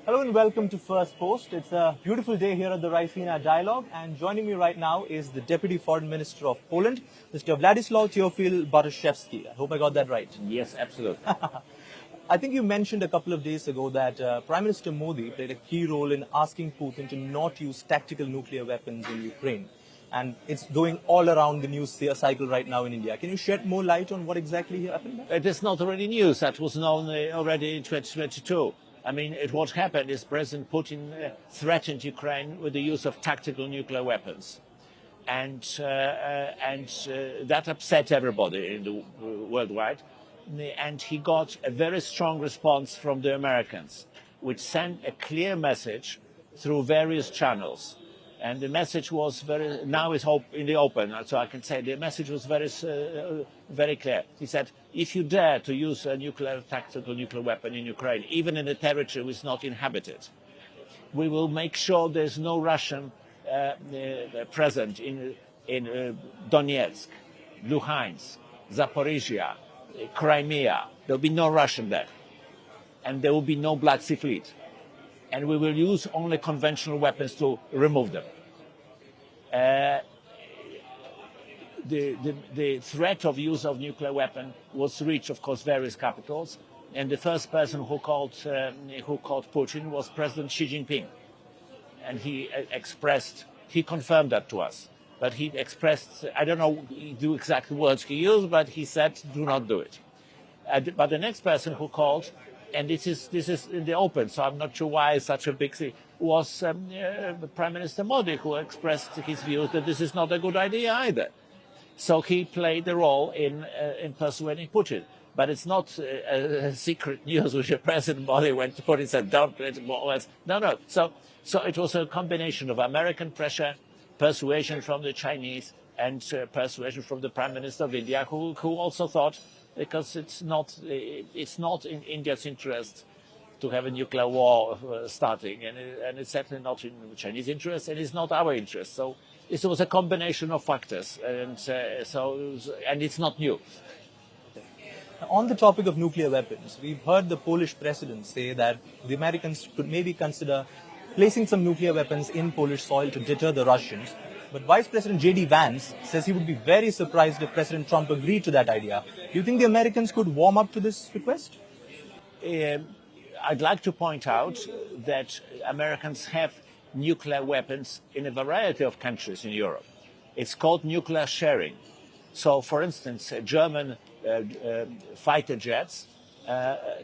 Hello and welcome to Firstpost. It's a beautiful day here at the Raisina Dialogue, and joining me right now is the Deputy Foreign Minister of Poland, Mr. Władysław Teofil Bartoszewski. I hope I got that right. Yes, absolutely. I think you mentioned a couple of days ago that Prime Minister Modi played a key role in asking Putin to not use tactical nuclear weapons in Ukraine. And it's going all around the news cycle right now in India. Can you shed more light on what exactly happened there? It is not already news. That was known already in 2022. I mean, what happened is President Putin threatened Ukraine with the use of tactical nuclear weapons. And that upset everybody in the worldwide. And he got a very strong response from the Americans, which sent a clear message through various channels. And the message was now is in the open, so I can say the message was very clear. He said, if you dare to use a tactical nuclear weapon in Ukraine, even in a territory which is not inhabited, we will make sure there's no Russian present in Donetsk, Luhansk, Zaporizhia, Crimea. There'll be no Russian there. And there will be no Black Sea Fleet. And we will use only conventional weapons to remove them. The threat of use of nuclear weapon was reached, of course, various capitals, and the first person who called Putin was President Xi Jinping, and he confirmed that to us. But he expressed, I don't know the exact words he used, but he said, "Do not do it." But the next person who called, and this is in the open, so I'm not sure why it's such a big thing, was Prime Minister Modi, who expressed his views that this is not a good idea either. So he played a role in persuading Putin. But it's not a secret news which President Modi went to Putin and said, don't do it more or less. No. So it was a combination of American pressure, persuasion from the Chinese, and persuasion from the Prime Minister of India, who also thought, because it's not in India's interest to have a nuclear war starting, and it's certainly not in the Chinese interest, and it's not our interest. So it was a combination of factors, and it's not new. On the topic of nuclear weapons, we've heard the Polish president say that the Americans could maybe consider placing some nuclear weapons in Polish soil to deter the Russians. But Vice President J.D. Vance says he would be very surprised if President Trump agreed to that idea. Do you think the Americans could warm up to this request? I'd like to point out that Americans have nuclear weapons in a variety of countries in Europe. It's called nuclear sharing. So, for instance, German fighter jets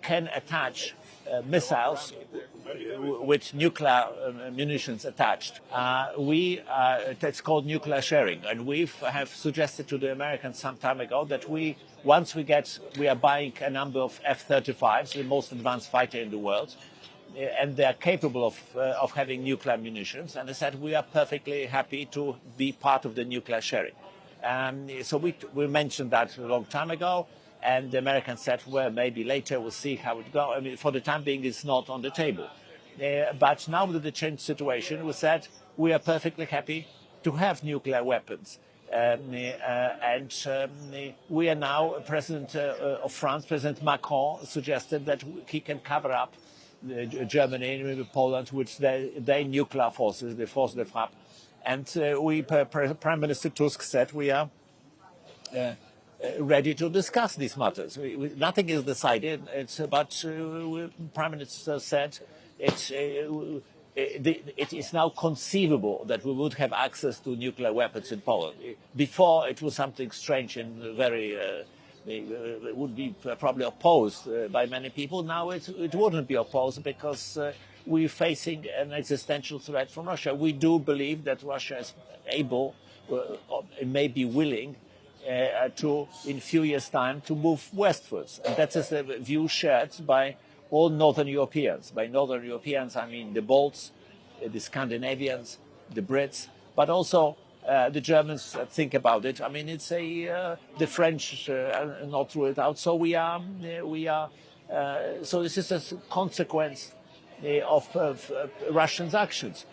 can attach missiles with nuclear munitions attached. That's called nuclear sharing, and we have suggested to the Americans some time ago that we are buying a number of F-35s, the most advanced fighter in the world, and they are capable of having nuclear munitions. And they said we are perfectly happy to be part of the nuclear sharing. So we mentioned that a long time ago. And the Americans said, well, maybe later we'll see how it goes. I mean, for the time being, it's not on the table. But now with the changed situation, we said we are perfectly happy to have nuclear weapons. We are now, President of France, President Macron, suggested that he can cover up Germany and Poland with their nuclear forces, the Force de Frappe. And Prime Minister Tusk said we are ready to discuss these matters. Nothing is decided. But Prime Minister said it is now conceivable that we would have access to nuclear weapons in Poland. Before, it was something strange and very would be probably opposed by many people. Now it wouldn't be opposed because we're facing an existential threat from Russia. We do believe that Russia is able, may be willing, to, in a few years' time, to move westwards. And that is a view shared by all Northern Europeans. By Northern Europeans, I mean the Balts, the Scandinavians, the Brits, but also the Germans think about it. I mean, it's the French not rule it out. So so this is a consequence of Russia's actions.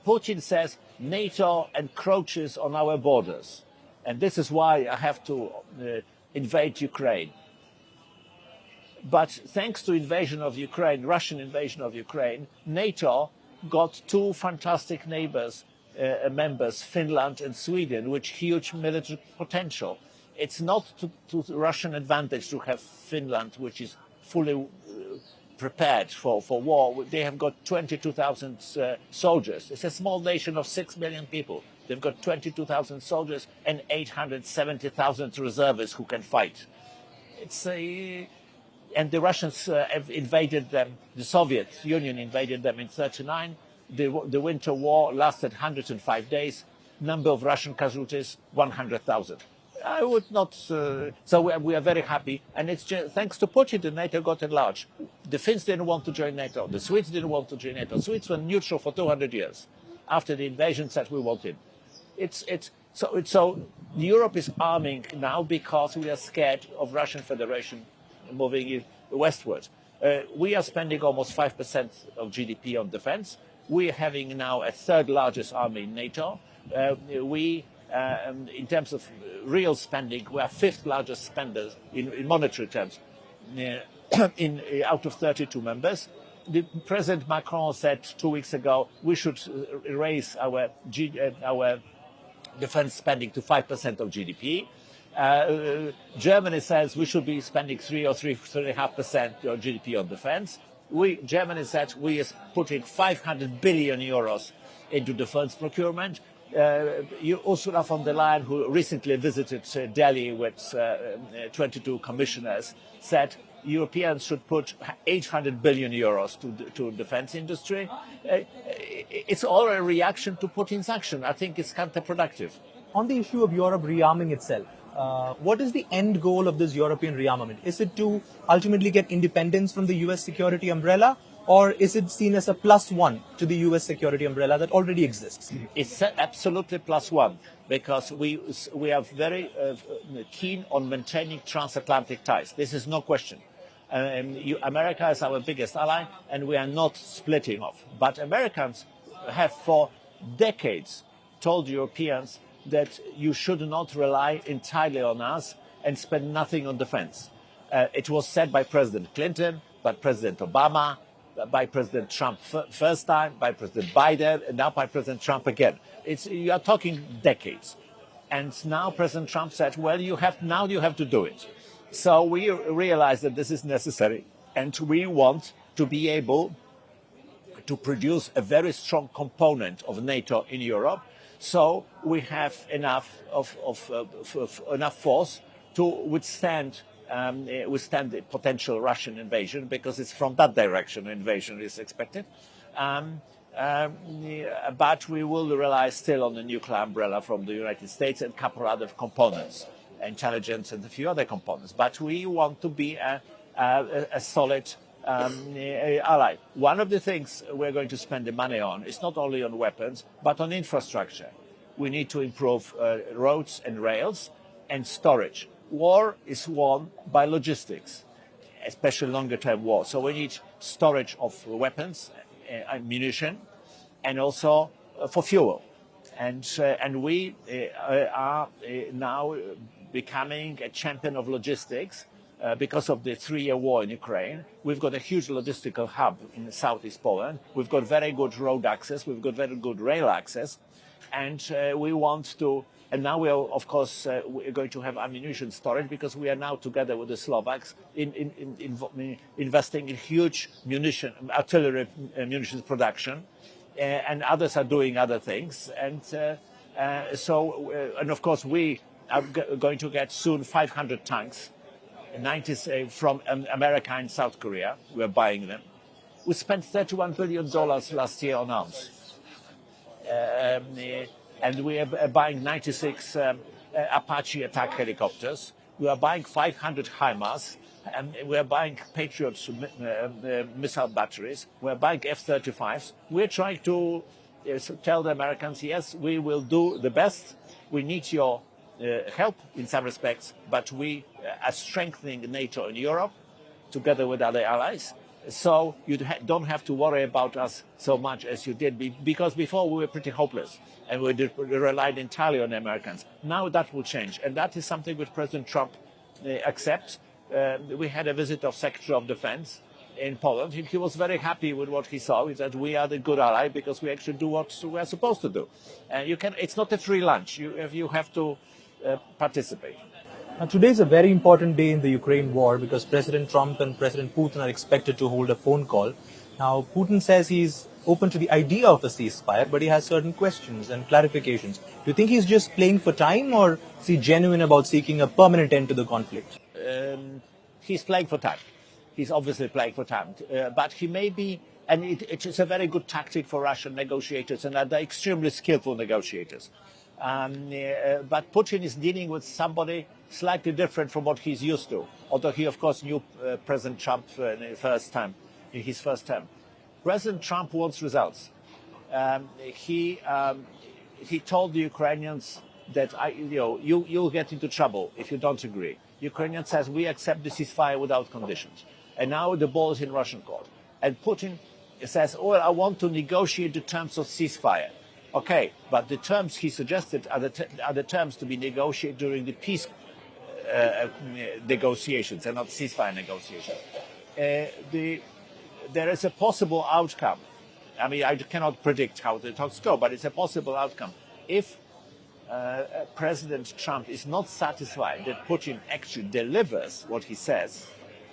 Putin says NATO encroaches on our borders, and this is why I have to invade Ukraine. But thanks to invasion of Ukraine, Russian invasion of Ukraine, NATO got two fantastic members, Finland and Sweden, with huge military potential. It's not to Russian advantage to have Finland, which is fully prepared for war. They have got 22,000 soldiers. It's a small nation of 6 million people. They've got 22,000 soldiers and 870,000 reservists who can fight. And the Russians have invaded them. The Soviet Union invaded them in 1939. The Winter War lasted 105 days. Number of Russian casualties, 100,000. I would not. So we are very happy, and it's just, thanks to Putin that NATO got enlarged. The Finns didn't want to join NATO. The Swedes didn't want to join NATO. Swedes were neutral for 200 years. After the invasion, said we want in. So Europe is arming now because we are scared of Russian Federation moving westward. We are spending almost 5% of GDP on defense. We are having now a third largest army in NATO. In terms of real spending, we are fifth largest spenders in monetary terms out of 32 members. The President Macron said 2 weeks ago we should raise our defense spending to 5% of GDP. Germany says we should be spending 3 or 3.5% of GDP on defense. Germany said we are putting 500 billion euros into defense procurement. Ursula von der Leyen, who recently visited Delhi with 22 commissioners, said Europeans should put 800 billion euros to defense industry. It's all a reaction to Putin's action. I think it's counterproductive. On the issue of Europe rearming itself, what is the end goal of this European rearmament? Is it to ultimately get independence from the US security umbrella? Or is it seen as a +1 to the US security umbrella that already exists? It's absolutely +1 because we are very keen on maintaining transatlantic ties. This is no question. America is our biggest ally and we are not splitting off. But Americans have for decades told Europeans that you should not rely entirely on us and spend nothing on defense. It was said by President Clinton, by President Obama, by President Trump first time, by President Biden, and now by President Trump again. You are talking decades. And now President Trump said, well, you have to do it. So we realize that this is necessary. And we want to be able to produce a very strong component of NATO in Europe. So we have enough force to withstand the potential Russian invasion, because it's from that direction invasion is expected. But we will rely still on the nuclear umbrella from the United States and a couple other components, intelligence and a few other components. But we want to be a solid ally. One of the things we're going to spend the money on is not only on weapons, but on infrastructure. We need to improve roads and rails and storage. War is won by logistics, especially longer-term war. So we need storage of weapons, ammunition, and also for fuel. And we are now becoming a champion of logistics because of the 3-year war in Ukraine. We've got a huge logistical hub in southeast Poland. We've got very good road access. We've got very good rail access. And we want to... And now we are, of course, we're going to have ammunition storage because we are now together with the Slovaks investing in huge artillery munitions production, and others are doing other things. And and of course, we are going to get soon 500 tanks, 90 from America and South Korea. We are buying them. We spent $31 billion last year on arms. And we are buying 96 Apache attack helicopters. We are buying 500 HIMARS, and we are buying Patriot missile batteries. We are buying F-35s. We're trying to tell the Americans, yes, we will do the best. We need your help in some respects, but we are strengthening NATO in Europe together with other allies. So you don't have to worry about us so much as you did, because before we were pretty hopeless and we relied entirely on the Americans. Now that will change, and that is something which President Trump accepts. we had a visit of Secretary of Defense in Poland. He was very happy with what he saw. He said, we are the good ally because we actually do what we are supposed to do. And it's not a free lunch. You have to participate. Now, today is a very important day in the Ukraine war because President Trump and President Putin are expected to hold a phone call. Now, Putin says he's open to the idea of a ceasefire, but he has certain questions and clarifications. Do you think he's just playing for time, or is he genuine about seeking a permanent end to the conflict? He's playing for time. He's obviously playing for time. But he may be, and it is a very good tactic for Russian negotiators, and they're extremely skillful negotiators. But Putin is dealing with somebody slightly different from what he's used to, although he, of course, knew President Trump in his first term. President Trump wants results. He told the Ukrainians that you'll get into trouble if you don't agree. Ukrainian says we accept the ceasefire without conditions. And now the ball is in Russian court. And Putin says, oh, I want to negotiate the terms of ceasefire. Okay, but the terms he suggested are the terms to be negotiated during the peace negotiations and not ceasefire negotiations. There is a possible outcome. I mean, I cannot predict how the talks go, but it's a possible outcome. If President Trump is not satisfied that Putin actually delivers what he says,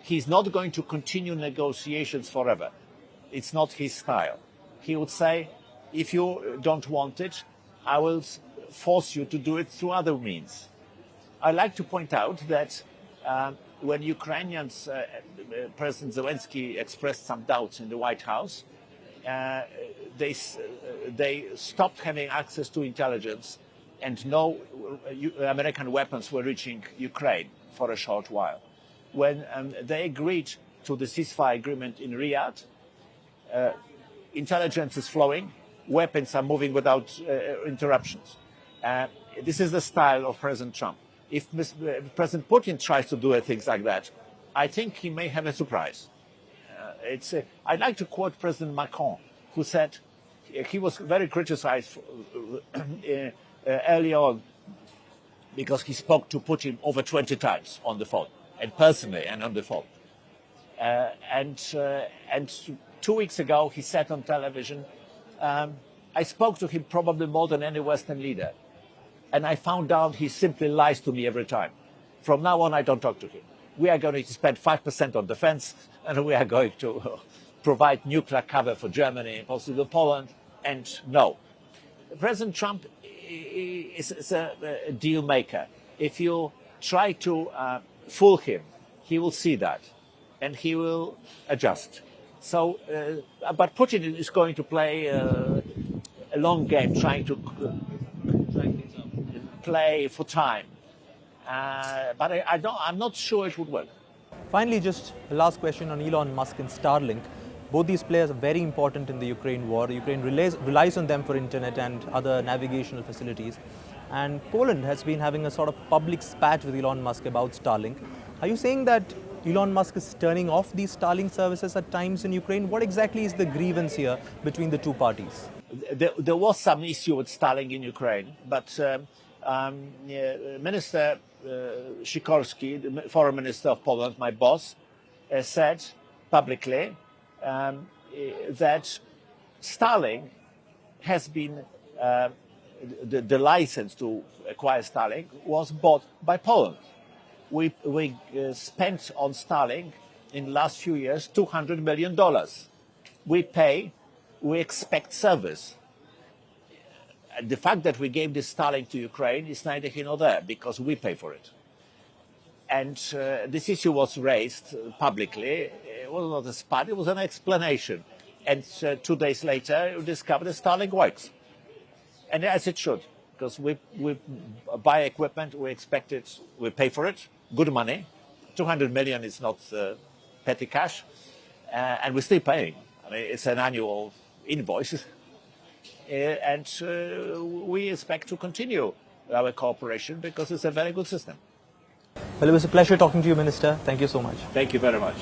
he's not going to continue negotiations forever. It's not his style. He would say, if you don't want it, I will force you to do it through other means. I like to point out that when Ukrainians, President Zelensky expressed some doubts in the White House, they stopped having access to intelligence, and no American weapons were reaching Ukraine for a short while. When they agreed to the ceasefire agreement in Riyadh, intelligence is flowing, weapons are moving without interruptions. This is the style of President Trump. If President Putin tries to do things like that, I think he may have a surprise. I'd like to quote President Macron, who said he was very criticized early on because he spoke to Putin over 20 times on the phone, and personally and on the phone. And 2 weeks ago, he said on television, I spoke to him probably more than any Western leader. And I found out he simply lies to me every time. From now on, I don't talk to him. We are going to spend 5% on defense, and we are going to provide nuclear cover for Germany, possibly Poland, and no. President Trump is a deal maker. If you try to fool him, he will see that, and he will adjust. So, but Putin is going to play a long game, trying to play for time. But I'm not sure it would work. Finally, just a last question on Elon Musk and Starlink. Both these players are very important in the Ukraine war. Ukraine relies on them for internet and other navigational facilities. And Poland has been having a sort of public spat with Elon Musk about Starlink. Are you saying that Elon Musk is turning off these Starlink services at times in Ukraine? What exactly is the grievance here between the two parties? There was some issue with Starlink in Ukraine, but Minister Sikorski, the foreign minister of Poland, my boss, said publicly that Starlink has been, the license to acquire Starlink was bought by Poland. We spent on Starlink in the last few years $200 million. We pay, we expect service. The fact that we gave this Starlink to Ukraine is neither here nor there, because we pay for it. And this issue was raised publicly. It was not a spat, it was an explanation. And 2 days later, we discovered that Starlink works. And as it should, because we buy equipment, we expect it, we pay for it, good money. 200 million is not petty cash, and we're still paying. I mean, it's an annual invoice. And we expect to continue our cooperation because it's a very good system. Well, it was a pleasure talking to you, Minister. Thank you so much. Thank you very much.